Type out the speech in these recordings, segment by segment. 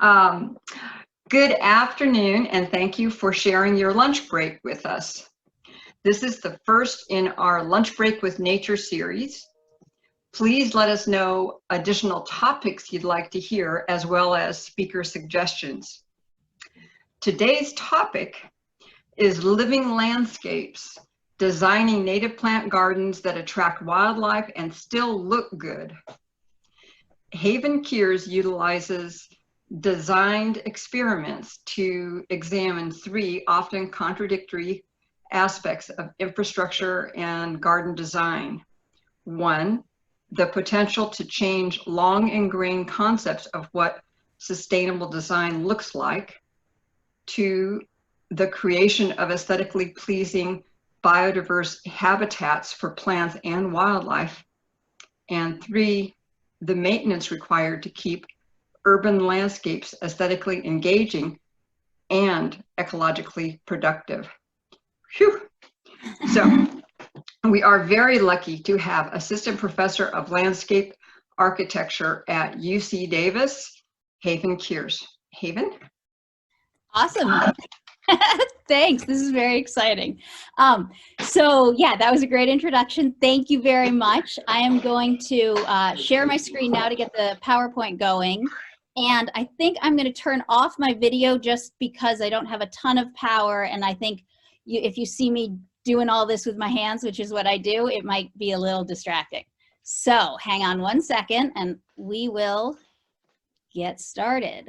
Um, Good afternoon, and thank you for sharing your lunch break with us. This is the first in our Lunch Break with Nature series. Please let us know additional topics you'd like to hear, as well as speaker suggestions. Today's topic is living landscapes, designing native plant gardens that attract wildlife and still look good. Haven Kears utilizes designed experiments to examine three often contradictory aspects of infrastructure and garden design. One, the potential to change long ingrained concepts of what sustainable design looks like. Two, the creation of aesthetically pleasing biodiverse habitats for plants and wildlife. And three, the maintenance required to keep urban landscapes aesthetically engaging and ecologically productive. Whew. So we are very lucky to have Assistant Professor of Landscape Architecture at UC Davis, Haven Kears. Haven? Awesome. Thanks. This is very exciting. So yeah, that was a great introduction. Thank you very much. I am going to share my screen now to get the PowerPoint going. And I think I'm going to turn off my video just because I don't have a ton of power. And I think if you see me doing all this with my hands, which is what I do, it might be a little distracting. So hang on one second and we will get started.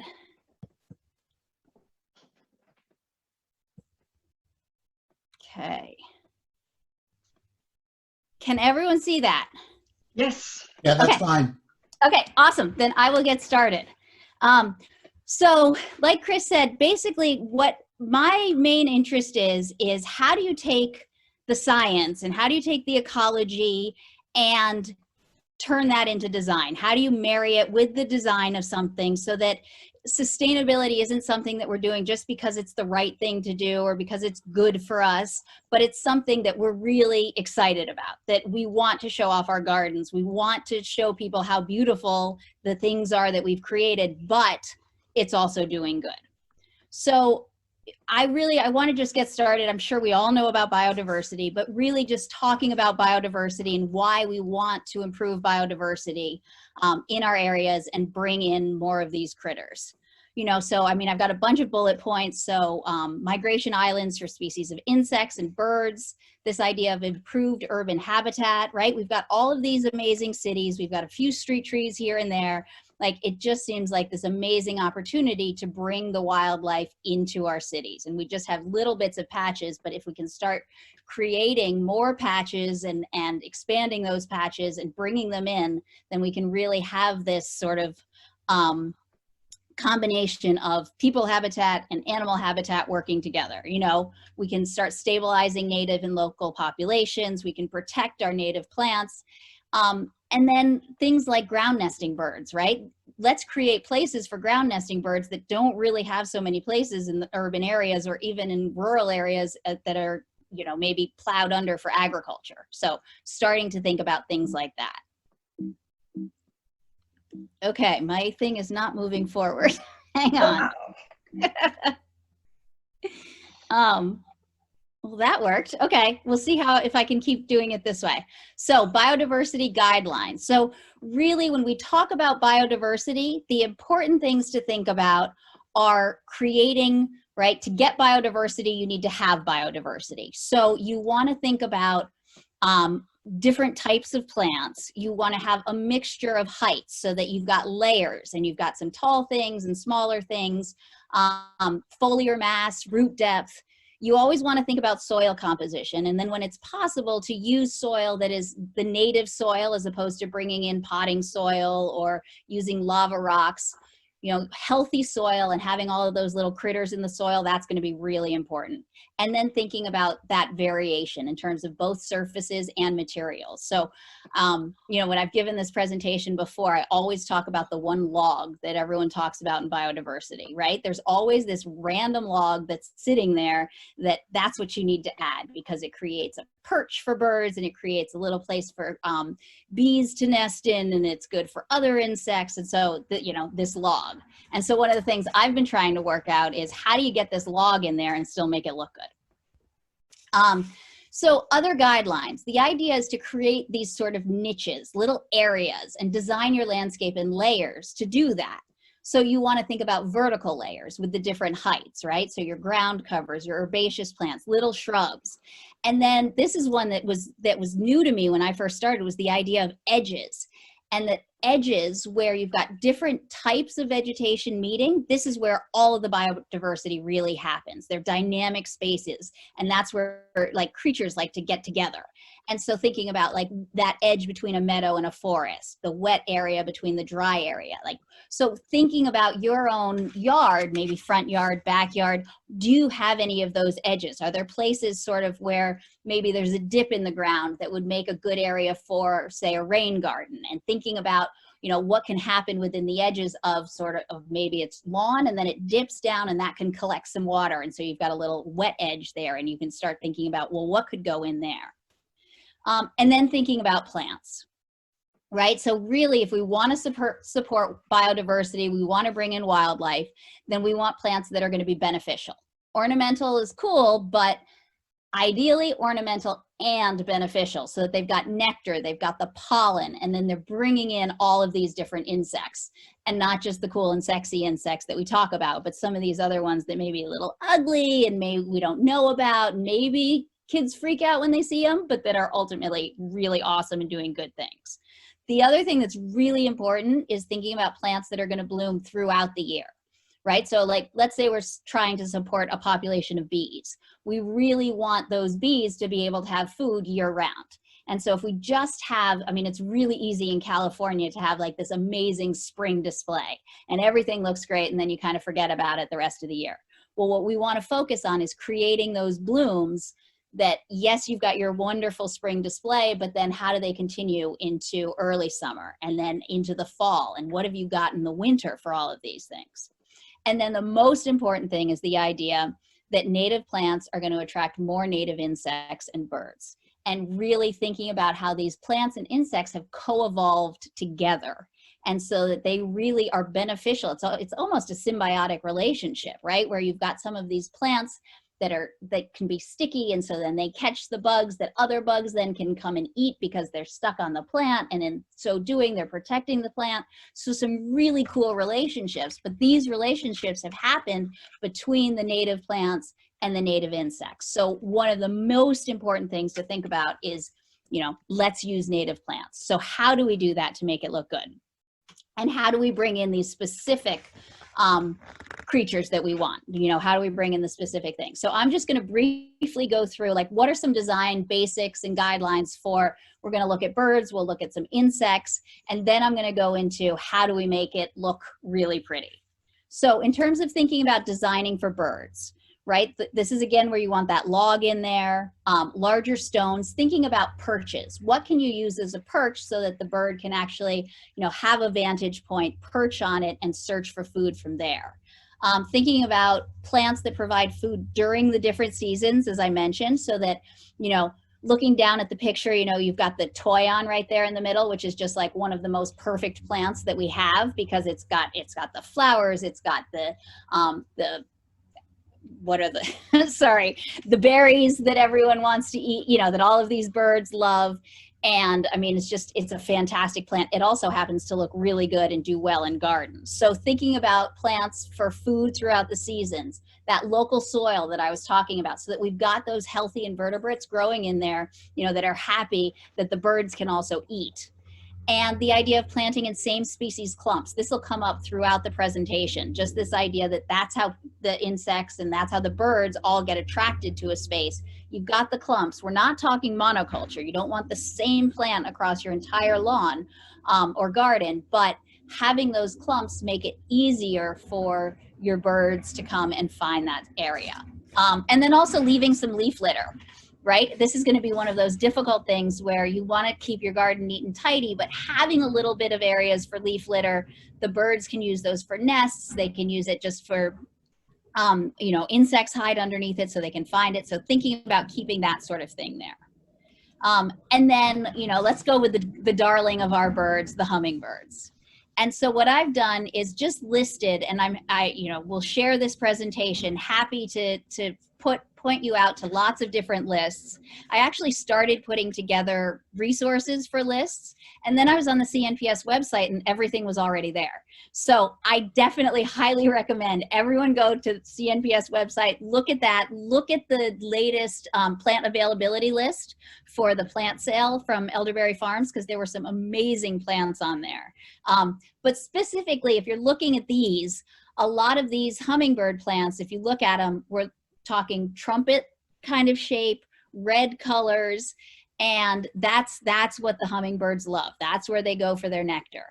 Okay. Can everyone see that? Yes. Yeah, that's okay. Fine. Okay, awesome. Then I will get started. So like Chris said, basically what my main interest is how do you take the science and how do you take the ecology and turn that into design? How do you marry it with the design of something so that sustainability isn't something that we're doing just because it's the right thing to do or because it's good for us, but it's something that we're really excited about, that we want to show off our gardens. We want to show people how beautiful the things are that we've created, but it's also doing good. So I want to just get started. I'm sure we all know about biodiversity, but really just talking about biodiversity and why we want to improve biodiversity in our areas and bring in more of these critters. You know, so I mean, I've got a bunch of bullet points. So migration islands for species of insects and birds, this idea of improved urban habitat, right? We've got all of these amazing cities. We've got a few street trees here and there. Like, it just seems like this amazing opportunity to bring the wildlife into our cities. And we just have little bits of patches, but if we can start creating more patches and expanding those patches and bringing them in, then we can really have this sort of combination of people habitat and animal habitat working together. You know, we can start stabilizing native and local populations. We can protect our native plants. And then things like ground nesting birds, right? Let's create places for ground nesting birds that don't really have so many places in the urban areas or even in rural areas that are, you know, maybe plowed under for agriculture. So starting to think about things like that. Okay, my thing is not moving forward. Hang on. Well, that worked. Okay, we'll see if I can keep doing it this way. So biodiversity guidelines. So really, when we talk about biodiversity, the important things to think about are creating, right? To get biodiversity, you need to have biodiversity. So you want to think about different types of plants. You want to have a mixture of heights so that you've got layers and you've got some tall things and smaller things, foliar mass, root depth. You always want to think about soil composition. And then when it's possible to use soil that is the native soil as opposed to bringing in potting soil or using lava rocks, you know, healthy soil and having all of those little critters in the soil, that's going to be really important. And then thinking about that variation in terms of both surfaces and materials. So, you know, when I've given this presentation before, I always talk about the one log that everyone talks about in biodiversity, right? There's always this random log that's sitting there that's what you need to add because it creates a perch for birds and it creates a little place for bees to nest in and it's good for other insects. And so, you know, this log. log. And so one of the things I've been trying to work out is how do you get this log in there and still make it look good? So other guidelines, the idea is to create these sort of niches, little areas, and design your landscape in layers to do that. So you want to think about vertical layers with the different heights, right? So your ground covers, your herbaceous plants, little shrubs. And then this is one that was new to me when I first started, was the idea of edges. And the edges where you've got different types of vegetation meeting, this is where all of the biodiversity really happens. They're dynamic spaces, and that's where like creatures like to get together. And so thinking about like that edge between a meadow and a forest, the wet area between the dry area, like, so thinking about your own yard, maybe front yard, backyard, do you have any of those edges? Are there places sort of where maybe there's a dip in the ground that would make a good area for, say, a rain garden? And thinking about, you know, what can happen within the edges of sort of maybe it's lawn and then it dips down and that can collect some water. And so you've got a little wet edge there, and you can start thinking about, well, what could go in there? And then thinking about plants, right? So really, if we want to support biodiversity, we want to bring in wildlife, then we want plants that are going to be beneficial. Ornamental is cool, but ideally ornamental and beneficial, so that they've got nectar, they've got the pollen, and then they're bringing in all of these different insects, and not just the cool and sexy insects that we talk about, but some of these other ones that may be a little ugly and maybe we don't know about, maybe kids freak out when they see them, but that are ultimately really awesome and doing good things. The other thing that's really important is thinking about plants that are going to bloom throughout the year, right? So like, let's say we're trying to support a population of bees. We really want those bees to be able to have food year round. And so if we just have, I mean, it's really easy in California to have like this amazing spring display and everything looks great, and then you kind of forget about it the rest of the year. Well, what we want to focus on is creating those blooms that, yes, you've got your wonderful spring display, but then how do they continue into early summer and then into the fall? And what have you got in the winter for all of these things? And then the most important thing is the idea that native plants are going to attract more native insects and birds. And really thinking about how these plants and insects have co-evolved together. And so that they really are beneficial. It's almost a symbiotic relationship, right? Where you've got some of these plants that can be sticky, and so then they catch the bugs that other bugs then can come and eat because they're stuck on the plant, and in so doing they're protecting the plant. So some really cool relationships, but these relationships have happened between the native plants and the native insects. So one of the most important things to think about is, you know, let's use native plants. So how do we do that to make it look good? And how do we bring in these specific creatures that we want? You know, how do we bring in the specific things? So I'm just going to briefly go through like what are some design basics and guidelines for, we're going to look at birds, we'll look at some insects, and then I'm going to go into how do we make it look really pretty. So in terms of thinking about designing for birds, right? This is again where you want that log in there, larger stones, thinking about perches. What can you use as a perch so that the bird can actually, you know, have a vantage point, perch on it, and search for food from there. Thinking about plants that provide food during the different seasons, as I mentioned, so that, you know, looking down at the picture, you know, you've got the toyon right there in the middle, which is just like one of the most perfect plants that we have because it's got the flowers, it's got the what are the sorry, the berries that everyone wants to eat, you know, that all of these birds love. And I mean, it's a fantastic plant. It also happens to look really good and do well in gardens. So thinking about plants for food throughout the seasons, that local soil that I was talking about, so that we've got those healthy invertebrates growing in there, you know, that are happy that the birds can also eat. And the idea of planting in same species clumps. This will come up throughout the presentation. Just this idea that that's how the insects and that's how the birds all get attracted to a space. You've got the clumps. We're not talking monoculture. You don't want the same plant across your entire lawn or garden, but having those clumps make it easier for your birds to come and find that area. And then also leaving some leaf litter. Right? This is going to be one of those difficult things where you want to keep your garden neat and tidy, but having a little bit of areas for leaf litter, the birds can use those for nests. They can use it just for, you know, insects hide underneath it so they can find it. So thinking about keeping that sort of thing there. And then, you know, let's go with the darling of our birds, the hummingbirds. And so what I've done is just listed, and will share this presentation, happy to point you out to lots of different lists. I actually started putting together resources for lists, and then I was on the CNPS website and everything was already there. So I definitely highly recommend everyone go to the CNPS website, look at that, look at the latest plant availability list for the plant sale from Elderberry Farms, because there were some amazing plants on there. But specifically, if you're looking at these, a lot of these hummingbird plants, if you look at them, we're talking trumpet kind of shape, red colors, and that's what the hummingbirds love. That's where they go for their nectar.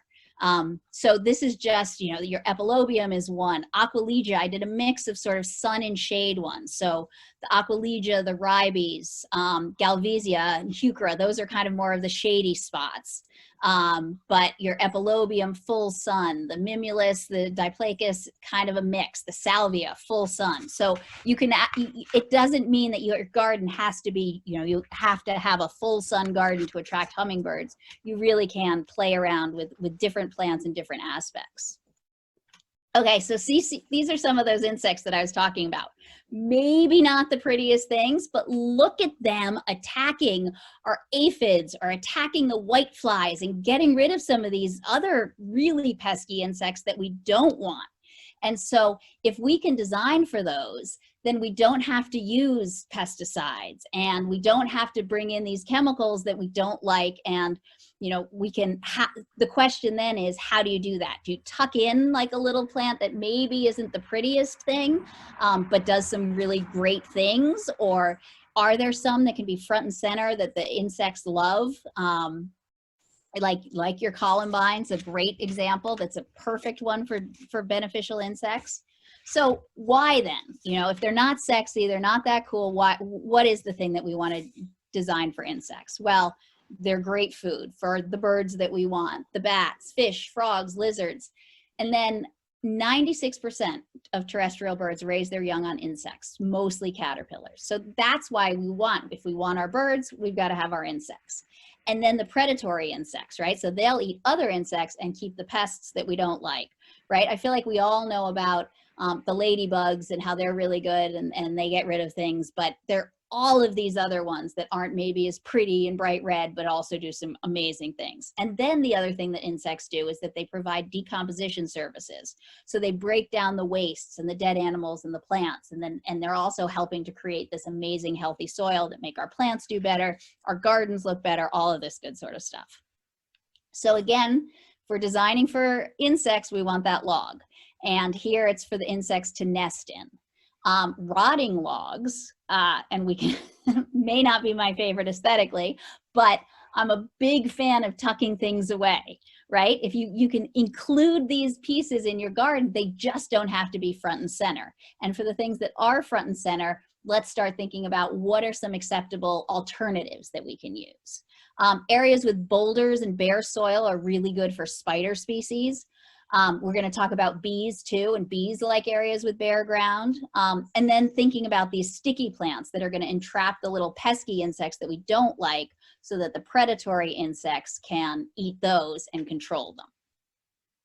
So this is just, your epilobium is one. Aquilegia, I did a mix of sort of sun and shade ones. So the aquilegia, the ribes, galvesia, and heuchera, those are kind of more of the shady spots. But your epilobium, full sun, the mimulus, the diplacus, kind of a mix, the salvia, full sun. So you can, it doesn't mean that your garden has to be, you have to have a full sun garden to attract hummingbirds. You really can play around with different plants and different aspects. Okay, so see, these are some of those insects that I was talking about. Maybe not the prettiest things, but look at them attacking our aphids or attacking the whiteflies and getting rid of some of these other really pesky insects that we don't want. And so if we can design for those, then we don't have to use pesticides and we don't have to bring in these chemicals that we don't like. And we can the question then is, how do you do that? Do you tuck in like a little plant that maybe isn't the prettiest thing, but does some really great things? Or are there some that can be front and center that the insects love? Like your columbines, a great example. That's a perfect one for beneficial insects. So why then? If they're not sexy, they're not that cool, what is the thing that we want to design for insects? Well, they're great food for the birds that we want, the bats, fish, frogs, lizards. And then 96% of terrestrial birds raise their young on insects, mostly caterpillars. So that's why if we want our birds, we've got to have our insects. And then the predatory insects, right? So they'll eat other insects and keep the pests that we don't like, right? I feel like we all know about the ladybugs and how they're really good and they get rid of things, but they're all of these other ones that aren't maybe as pretty and bright red, but also do some amazing things. And then the other thing that insects do is that they provide decomposition services. So they break down the wastes and the dead animals and the plants, and they're also helping to create this amazing healthy soil that make our plants do better, our gardens look better, all of this good sort of stuff. So again, for designing for insects, we want that log. And here it's for the insects to nest in. Rotting logs, and we can may not be my favorite aesthetically, but I'm a big fan of tucking things away, right? If you can include these pieces in your garden, they just don't have to be front and center. And for the things that are front and center, let's start thinking about what are some acceptable alternatives that we can use. Areas with boulders and bare soil are really good for spider species. We're going to talk about bees too, and bees like areas with bare ground. And then thinking about these sticky plants that are going to entrap the little pesky insects that we don't like so that the predatory insects can eat those and control them.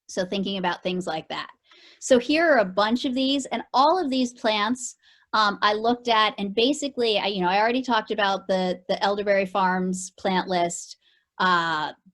So thinking about things like that. So here are a bunch of these, and all of these plants I looked at, and basically, I already talked about the Elderberry Farms plant list.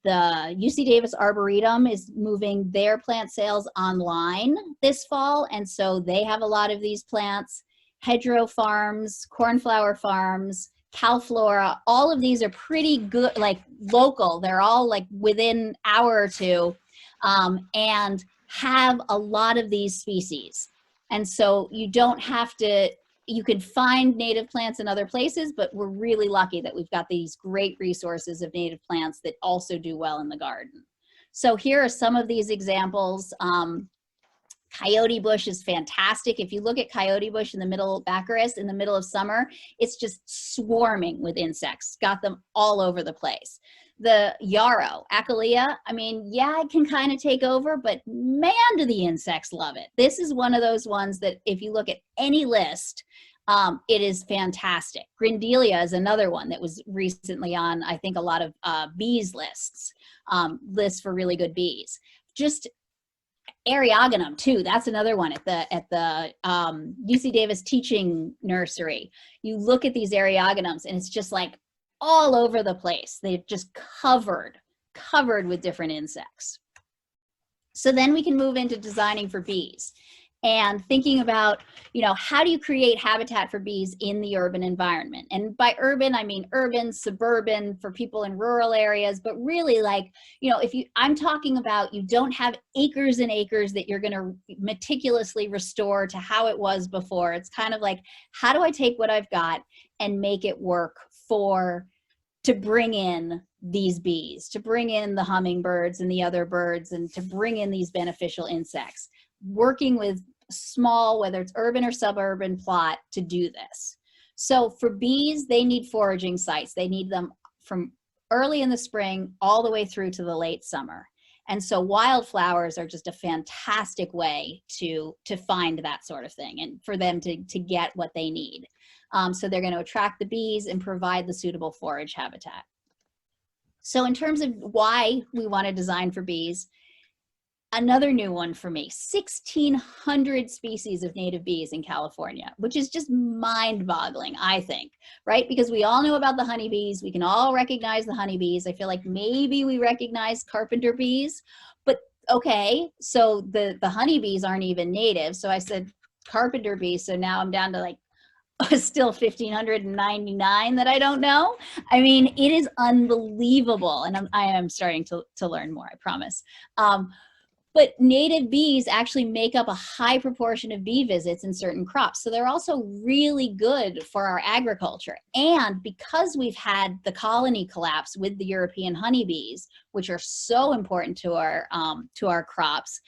The UC Davis Arboretum is moving their plant sales online this fall, and so they have a lot of these plants. Hedgerow Farms, Cornflower Farms, Calflora, all of these are pretty good, like local. They're all like within an hour or two, and have a lot of these species. And so you don't have to, you can find native plants in other places, but we're really lucky that we've got these great resources of native plants that also do well in the garden. So here are some of these examples. Coyote bush is fantastic. If you look at coyote bush in the middle, Baccharis, in the middle of summer, it's just swarming with insects, got them all over the place. The yarrow, Achillea, I mean, yeah, it can kind of take over, but man, do the insects love it. This is one of those ones that if you look at any list, it is fantastic. Grindelia is another one that was recently on, I think, a lot of bees lists, lists for really good bees. just Eriogonum too. That's another one at the UC Davis Teaching Nursery. You look at these Eriogonums and it's just like all over the place. They're just covered with different insects. So then we can move into designing for bees and thinking about, you know, how do you create habitat for bees in the urban environment? And by urban, I mean urban, suburban, for people in rural areas, but really like, you know, I'm talking about you don't have acres and acres that you're going to meticulously restore to how it was before. It's kind of like, how do I take what I've got and make it work to bring in these bees, to bring in the hummingbirds and the other birds, and to bring in these beneficial insects, working with small, whether it's urban or suburban plot to do this. So for bees, they need foraging sites. They need them from early in the spring all the way through to the late summer. And so wildflowers are just a fantastic way to find that sort of thing and for them to get what they need. So they're going to attract the bees and provide the suitable forage habitat. So in terms of why we want to design for bees, another new one for me, 1,600 species of native bees in California, which is just mind-boggling, I think, right? Because we all know about the honeybees. We can all recognize the honeybees. I feel like maybe we recognize carpenter bees, but okay, so the honeybees aren't even native. So I said carpenter bees, so now I'm down to like still 1,599 that I don't know. I mean, it is unbelievable. And I am starting to learn more, I promise. But native bees actually make up a high proportion of bee visits in certain crops. So they're also really good for our agriculture. And because we've had the colony collapse with the European honeybees, which are so important to our crops,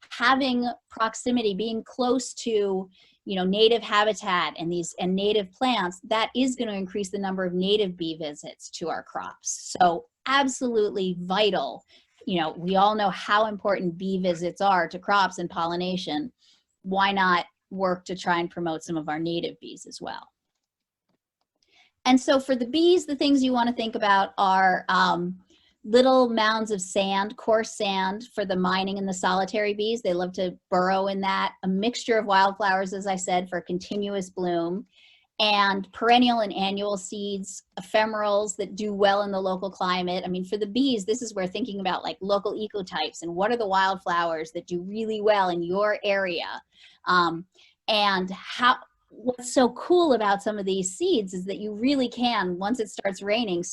having proximity, being close to, you know, native habitat and native plants, that is going to increase the number of native bee visits to our crops. So absolutely vital. You know, we all know how important bee visits are to crops and pollination. Why not work to try and promote some of our native bees as well? And so for the bees, the things you want to think about are little mounds of sand, coarse sand for the mining and the solitary bees. They love to burrow in that. A mixture of wildflowers, as I said, for continuous bloom. And perennial and annual seeds, ephemerals that do well in the local climate. I mean, for the bees, this is where thinking about like local ecotypes and what are the wildflowers that do really well in your area. And what's so cool about some of these seeds is that you really can, once it starts raining,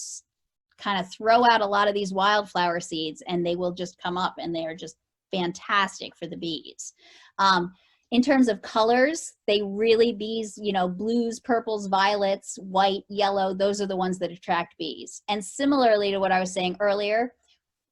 kind of throw out a lot of these wildflower seeds and they will just come up and they are just fantastic for the bees. In terms of colors, bees, you know, blues, purples, violets, white, yellow, those are the ones that attract bees. And similarly to what I was saying earlier,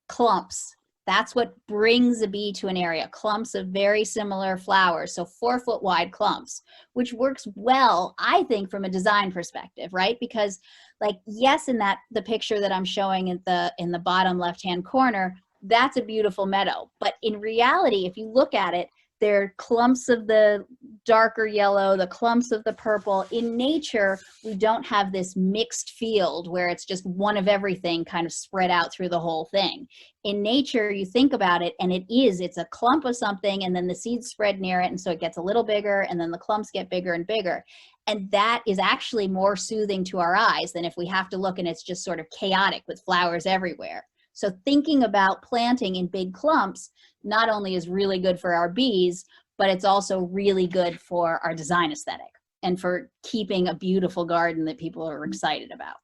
clumps. That's what brings a bee to an area. Clumps of very similar flowers, so 4-foot wide clumps, which works well, I think, from a design perspective, right? Because, like, yes, in the picture that I'm showing in the bottom left-hand corner, that's a beautiful meadow. But in reality, if you look at it, there are clumps of the darker yellow, the clumps of the purple. In nature, we don't have this mixed field where it's just one of everything kind of spread out through the whole thing. In nature, you think about it, and it's a clump of something, and then the seeds spread near it, and so it gets a little bigger, and then the clumps get bigger and bigger. And that is actually more soothing to our eyes than if we have to look and it's just sort of chaotic with flowers everywhere. So thinking about planting in big clumps not only is really good for our bees, but it's also really good for our design aesthetic and for keeping a beautiful garden that people are excited about.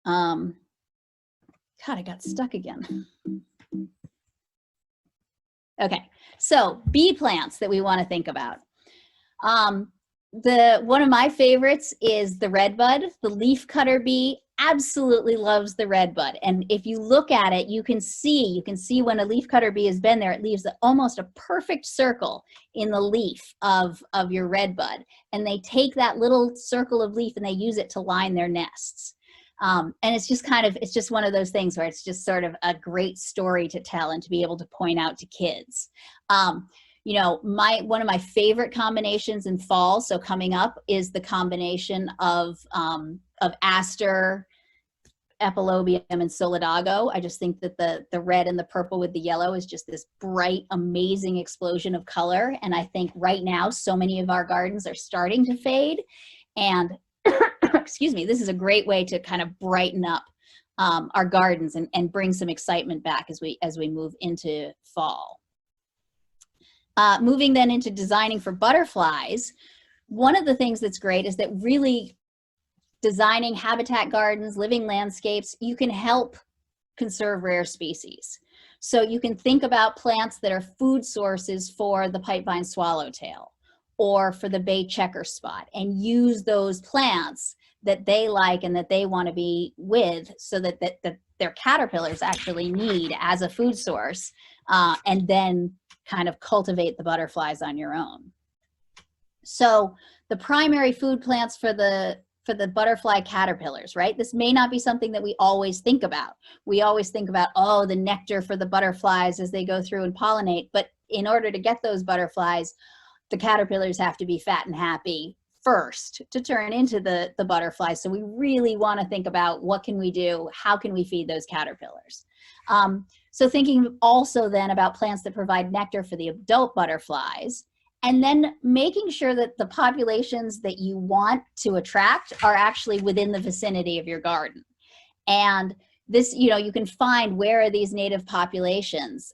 God, I got stuck again. Okay, so bee plants that we want to think about. One of my favorites is the redbud. The leafcutter bee absolutely loves the redbud. And if you look at it, you can see when a leafcutter bee has been there, it leaves almost a perfect circle in the leaf of your redbud. And they take that little circle of leaf and they use it to line their nests. And it's just one of those things where it's just sort of a great story to tell and to be able to point out to kids. You know, one of my favorite combinations in fall, so coming up, is the combination of aster epilobium and solidago. I just think that the red and the purple with the yellow is just this bright, amazing explosion of color. And I think right now, so many of our gardens are starting to fade. And excuse me, this is a great way to kind of brighten up our gardens and bring some excitement back as we move into fall. Moving then into designing for butterflies, one of the things that's great is that really designing habitat gardens, living landscapes, you can help conserve rare species. So you can think about plants that are food sources for the pipevine swallowtail or for the bay checker spot, and use those plants that they like and that they want to be with, so that their caterpillars actually need as a food source, and then kind of cultivate the butterflies on your own. So the primary food plants for the butterfly caterpillars, right? This may not be something that we always think about. We always think about, oh, the nectar for the butterflies as they go through and pollinate. But in order to get those butterflies, the caterpillars have to be fat and happy first to turn into the butterflies. So we really want to think about, what can we do? How can we feed those caterpillars? So thinking also then about plants that provide nectar for the adult butterflies, and then making sure that the populations that you want to attract are actually within the vicinity of your garden. And this, you can find, where are these native populations?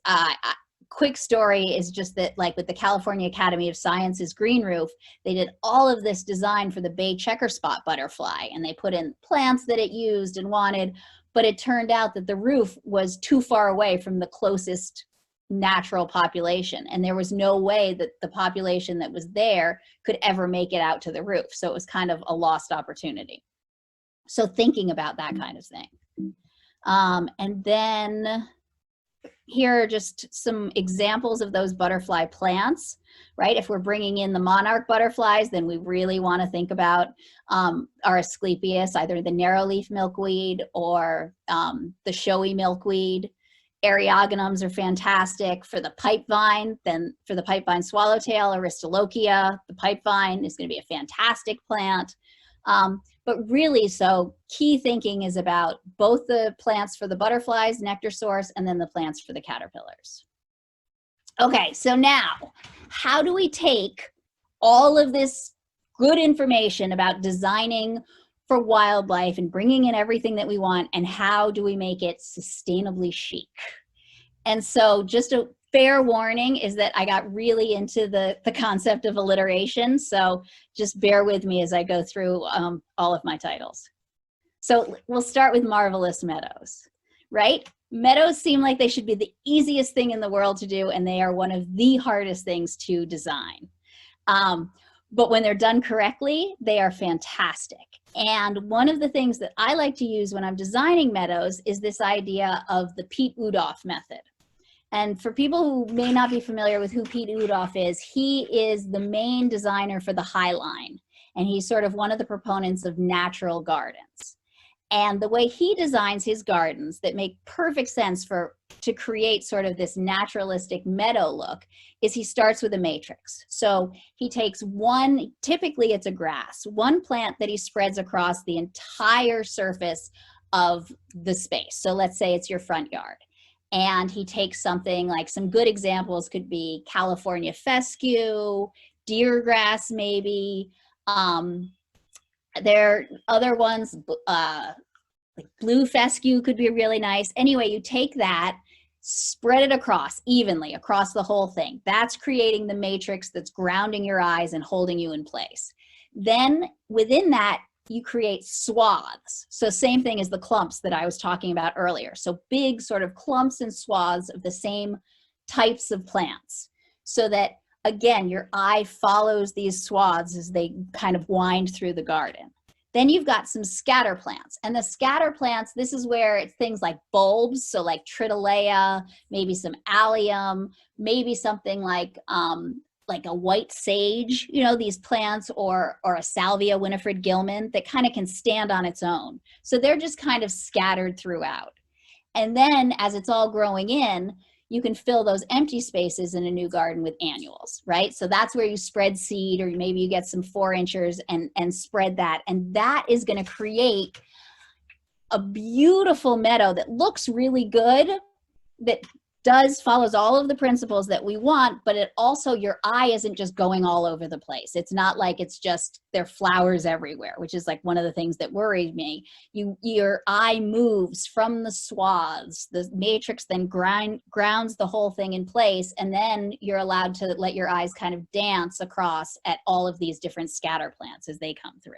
Quick story is just that, like with the California Academy of Sciences green roof, they did all of this design for the bay checker spot butterfly, and they put in plants that it used and wanted, but it turned out that the roof was too far away from the closest natural population, and there was no way that the population that was there could ever make it out to the roof. So it was kind of a lost opportunity. So thinking about that kind of thing. And then here are just some examples of those butterfly plants, right? If we're bringing in the monarch butterflies, then we really want to think about our Asclepias, either the narrowleaf milkweed or the showy milkweed. Eriogonums are fantastic for the pipevine. Then for the pipevine swallowtail, Aristolochia, the pipevine is going to be a fantastic plant. But really, so key thinking is about both the plants for the butterflies, nectar source, and then the plants for the caterpillars. Okay, so now, how do we take all of this good information about designing for wildlife and bringing in everything that we want, and how do we make it sustainably chic? And so just a fair warning is that I got really into the concept of alliteration, so just bear with me as I go through all of my titles. So we'll start with marvelous meadows, right? Meadows seem like they should be the easiest thing in the world to do, and they are one of the hardest things to design. But when they're done correctly, they are fantastic. And one of the things that I like to use when I'm designing meadows is this idea of the Pete Udoff method. And for people who may not be familiar with who Pete Udoff is, he is the main designer for the High Line. And he's sort of one of the proponents of natural gardens. And the way he designs his gardens that make perfect sense to create sort of this naturalistic meadow look is he starts with a matrix. So he takes one, typically it's a grass, one plant that he spreads across the entire surface of the space. So let's say it's your front yard. And he takes something like, some good examples could be California fescue, deer grass maybe. There are other ones, like blue fescue could be really nice. Anyway, you take that, spread it across evenly across the whole thing. That's creating the matrix that's grounding your eyes and holding you in place. Then within that, you create swaths. So same thing as the clumps that I was talking about earlier. So big sort of clumps and swaths of the same types of plants, so that again, your eye follows these swaths as they kind of wind through the garden. Then you've got some scatter plants, and the scatter plants, this is where it's things like bulbs, so like Tritolea, maybe some allium, maybe something like a white sage, you know, these plants, or a Salvia Winifred Gilman that kind of can stand on its own. So they're just kind of scattered throughout. And then as it's all growing in, you can fill those empty spaces in a new garden with annuals, right? So that's where you spread seed, or maybe you get some 4-inchers and spread that. And that is going to create a beautiful meadow that looks really good, that follows all of the principles that we want, but it also, your eye isn't just going all over the place. It's not like it's just there are flowers everywhere, which is like one of the things that worried me. Your eye moves from the swaths, the matrix then grounds the whole thing in place, and then you're allowed to let your eyes kind of dance across at all of these different scatter plants as they come through.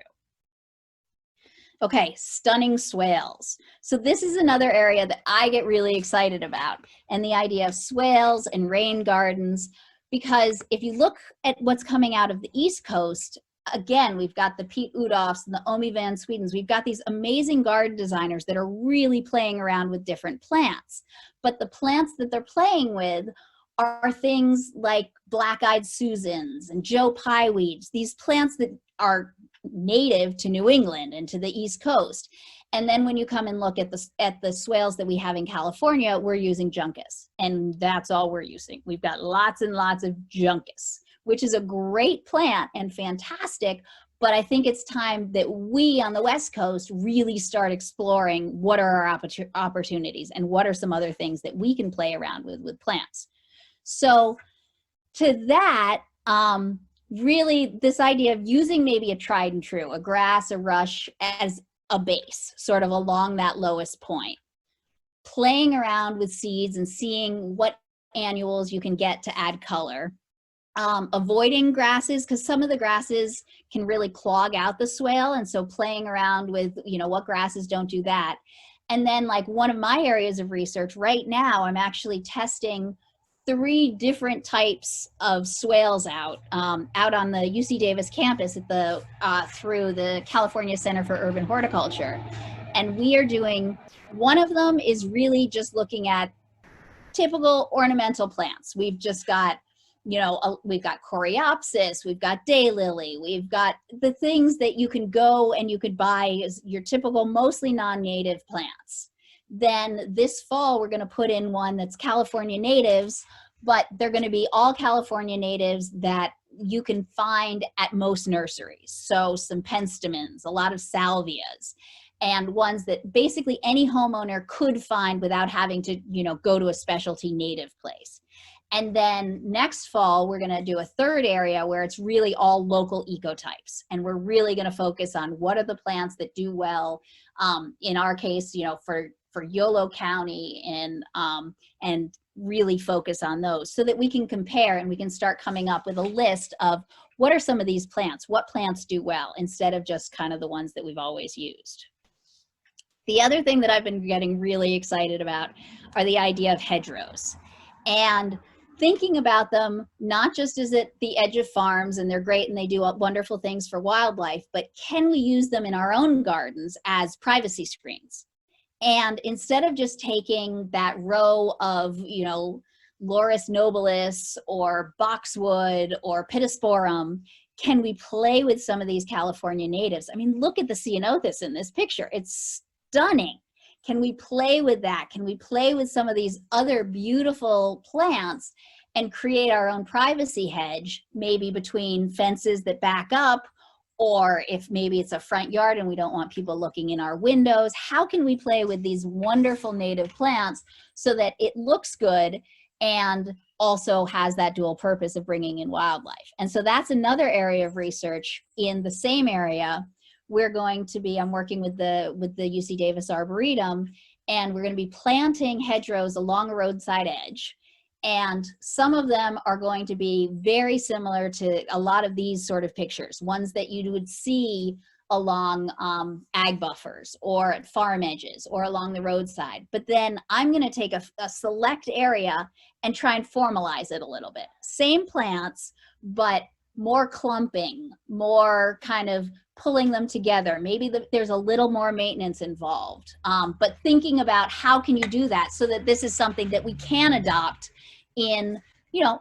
Okay, stunning swales. So this is another area that I get really excited about, and the idea of swales and rain gardens, because if you look at what's coming out of the East Coast, again, we've got the Pete Udoffs and the Omi van Swedens. We've got these amazing garden designers that are really playing around with different plants. But the plants that they're playing with are things like black-eyed Susans and Joe Pye weeds, these plants that are native to New England and to the East Coast. And then when you come and look at the swales that we have in California, we're using juncus, and that's all we're using. We've got lots and lots of juncus, which is a great plant and fantastic, but I think it's time that we on the West Coast really start exploring what are our opportunities and what are some other things that we can play around with plants. So to that, really this idea of using maybe a tried and true, a grass, a rush as a base, sort of along that lowest point, playing around with seeds and seeing what annuals you can get to add color, avoiding grasses, because some of the grasses can really clog out the swale, and so playing around with, you know, what grasses don't do that. And then, like, one of my areas of research right now, I'm actually testing 3 different types of swales out on the UC Davis campus at the through the California Center for Urban Horticulture. And we are doing, one of them is really just looking at typical ornamental plants. We've just got, you know, we've got coreopsis, we've got daylily, we've got the things that you can go and you could buy as your typical, mostly non-native plants. Then this fall, we're going to put in one that's California natives, but they're going to be all California natives that you can find at most nurseries. So some penstemons, a lot of salvias, and ones that basically any homeowner could find without having to, you know, go to a specialty native place. And then next fall, we're going to do a 3rd area where it's really all local ecotypes. And we're really going to focus on what are the plants that do well. In our case, you know, for Yolo County, and really focus on those so that we can compare and we can start coming up with a list of what are some of these plants, what plants do well, instead of just kind of the ones that we've always used. The other thing that I've been getting really excited about are the idea of hedgerows, and thinking about them not just as at the edge of farms, and they're great and they do wonderful things for wildlife, but can we use them in our own gardens as privacy screens? And instead of just taking that row of, you know, Laurus nobilis or boxwood or pittosporum, can we play with some of these California natives? I mean, look at the ceanothus in this picture. It's stunning. Can we play with that? Can we play with some of these other beautiful plants and create our own privacy hedge, maybe between fences that back up, or if maybe it's a front yard and we don't want people looking in our windows? How can we play with these wonderful native plants so that it looks good and also has that dual purpose of bringing in wildlife? And so that's another area of research in the same area. We're going to be, I'm working with the UC Davis Arboretum, and we're going to be planting hedgerows along a roadside edge. And some of them are going to be very similar to a lot of these sort of pictures, ones that you would see along ag buffers or at farm edges or along the roadside. But then I'm going to take a select area and try and formalize it a little bit. Same plants, but more clumping, more kind of pulling them together. Maybe there's a little more maintenance involved, but thinking about how can you do that so that this is something that we can adopt in, you know,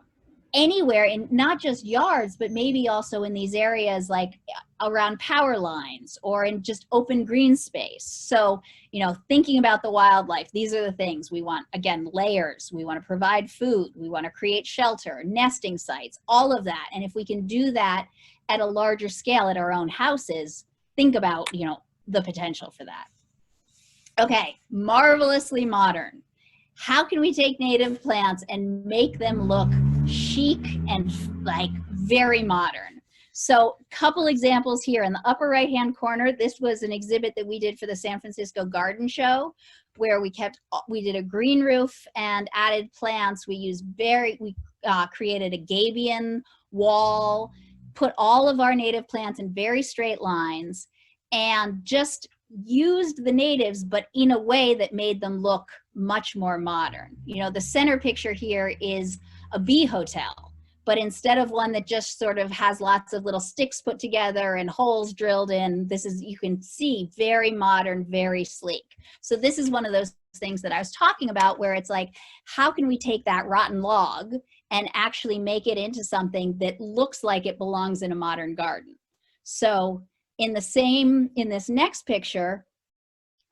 anywhere, in not just yards, but maybe also in these areas like around power lines or in just open green space. So, you know, thinking about the wildlife, these are the things we want. Again, layers, we want to provide food, we want to create shelter, nesting sites, all of that. And if we can do that at a larger scale at our own houses, think about, you know, the potential for that. Okay, marvelously modern. How can we take native plants and make them look chic and like very modern? So couple examples here in the upper right hand corner. This was an exhibit that we did for the San Francisco Garden Show, where we did a green roof and added plants. We created a gabion wall, put all of our native plants in very straight lines, and just used the natives, but in a way that made them look much more modern. You know, the center picture here is a bee hotel, but instead of one that just sort of has lots of little sticks put together and holes drilled in, this is, you can see, very modern, very sleek. So this is one of those things that I was talking about, where it's like, how can we take that rotten log and actually make it into something that looks like it belongs in a modern garden? So in this next picture,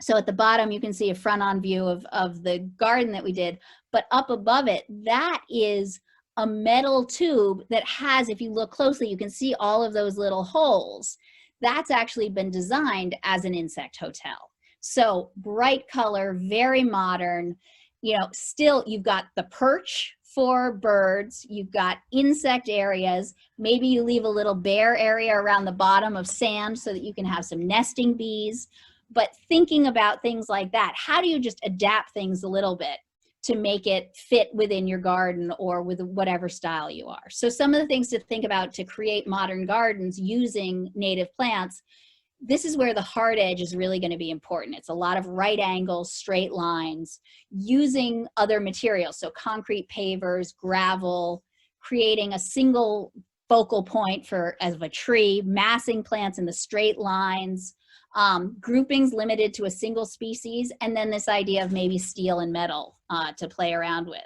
so at the bottom, you can see a front-on view of the garden that we did, but up above it, that is a metal tube that has, if you look closely, you can see all of those little holes. That's actually been designed as an insect hotel. So bright color, very modern, you know, still you've got the perch for birds, you've got insect areas, maybe you leave a little bare area around the bottom of sand so that you can have some nesting bees. But thinking about things like that, how do you just adapt things a little bit to make it fit within your garden or with whatever style you are? So some of the things to think about to create modern gardens using native plants, this is where the hard edge is really going to be important. It's a lot of right angles, straight lines, using other materials. So concrete pavers, gravel, creating a single focal point as a tree, massing plants in the straight lines, groupings limited to a single species, and then this idea of maybe steel and metal to play around with.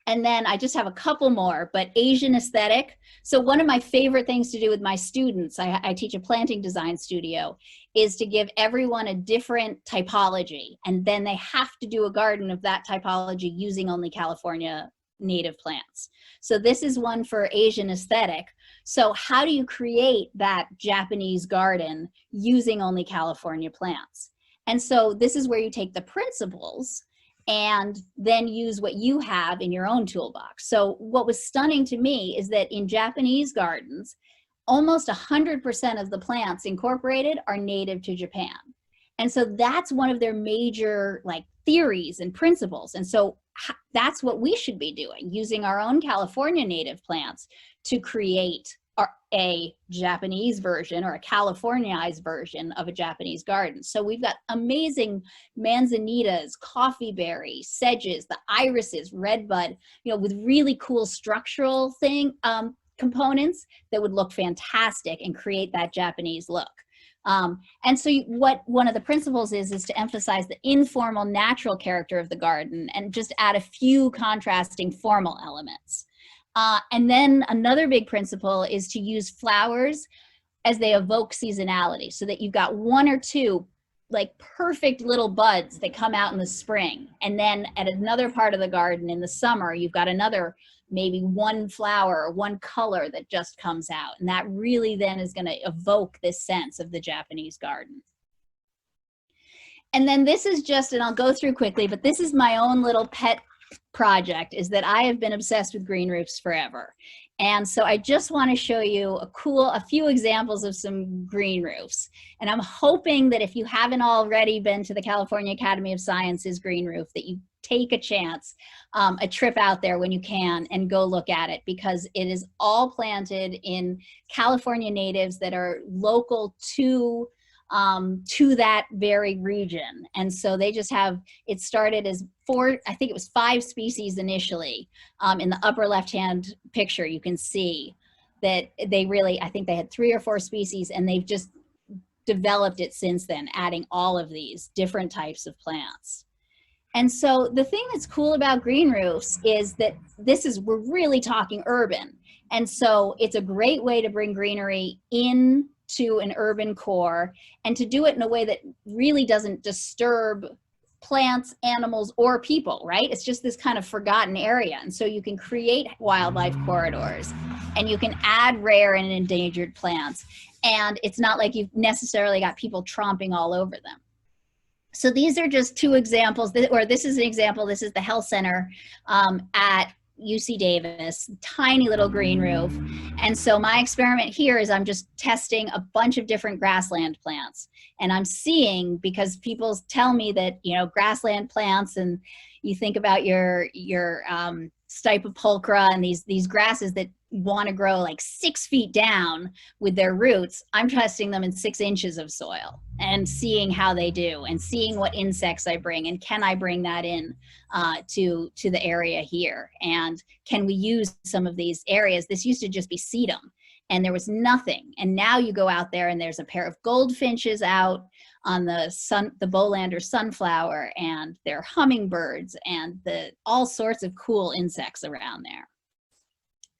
And then I just have a couple more, but Asian aesthetic. So one of my favorite things to do with my students, I teach a planting design studio, is to give everyone a different typology. And then they have to do a garden of that typology using only California native plants. So this is one for Asian aesthetic. So how do you create that Japanese garden using only California plants? And so this is where you take the principles and then use what you have in your own toolbox. So what was stunning to me is that in Japanese gardens, almost 100% of the plants incorporated are native to Japan. And so that's one of their major like theories and principles. And so that's what we should be doing, using our own California native plants to create a Japanese version or a Californiaized version of a Japanese garden. So we've got amazing manzanitas, coffeeberry, sedges, the irises, redbud, you know, with really cool structural components that would look fantastic and create that Japanese look. And so what one of the principles is to emphasize the informal, natural character of the garden and just add a few contrasting formal elements. And then another big principle is to use flowers as they evoke seasonality, so that you've got one or two like perfect little buds that come out in the spring. And then at another part of the garden in the summer, you've got another, maybe one flower or one color that just comes out. And that really then is going to evoke this sense of the Japanese garden. And then this is just, and I'll go through quickly, but this is my own little pet project, is that I have been obsessed with green roofs forever. And so I just want to show you a few examples of some green roofs. And I'm hoping that if you haven't already been to the California Academy of Sciences green roof, that you take a chance, a trip out there when you can, and go look at it, because it is all planted in California natives that are local to that very region. And so they just have, it started as I think it was 5 species initially. In the upper left-hand picture, you can see that they really, I think they had 3 or 4 species, and they've just developed it since then, adding all of these different types of plants. And so the thing that's cool about green roofs is that we're really talking urban. And so it's a great way to bring greenery into an urban core, and to do it in a way that really doesn't disturb plants, animals, or people, right? It's just this kind of forgotten area. And so you can create wildlife corridors, and you can add rare and endangered plants. And it's not like you've necessarily got people tromping all over them. So these are just two examples, or this is an example. This is the health center at UC Davis, tiny little green roof. And so my experiment here is I'm just testing a bunch of different grassland plants. And I'm seeing, because people tell me that, you know, grassland plants, and you think about your Stipopulchra and these grasses that want to grow like 6 feet down with their roots. I'm testing them in 6 inches of soil and seeing how they do, and seeing what insects I bring, and can I bring that in to the area here, and can we use some of these areas. This used to just be sedum and there was nothing, and now you go out there and there's a pair of goldfinches out on the Bolander sunflower, and there are hummingbirds and all sorts of cool insects around there.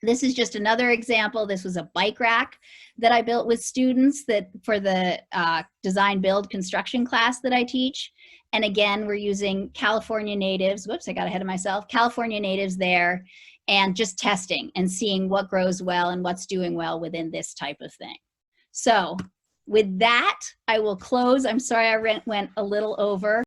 This is just another example. This was a bike rack that I built with students for the design build construction class that I teach. And again, we're using California natives. Whoops, I got ahead of myself. California natives there, and just testing and seeing what grows well and what's doing well within this type of thing. So with that, I will close. I'm sorry I went a little over.